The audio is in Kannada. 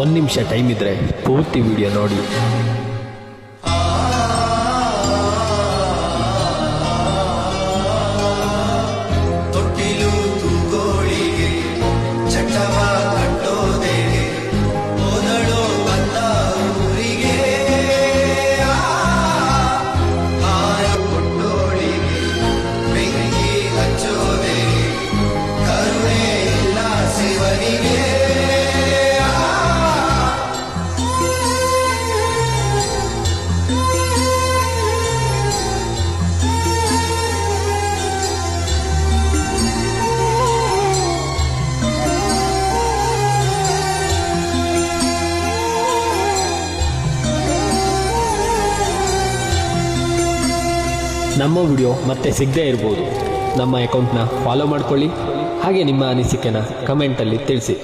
1 ನಿಮಿಷ ಟೈಮ್ ಇದ್ದರೆ ಪೂರ್ತಿ ವಿಡಿಯೋ ನೋಡಿ. ನಮ್ಮ ವಿಡಿಯೋ ಮತ್ತೆ ಸಿಗದೇ ಇರ್ಬೋದು. ನಮ್ಮ ಅಕೌಂಟ್ನ ಫಾಲೋ ಮಾಡ್ಕೊಳ್ಳಿ, ಹಾಗೆ ನಿಮ್ಮ ಅನಿಸಿಕೆನ ಕಮೆಂಟಲ್ಲಿ ತಿಳಿಸಿ.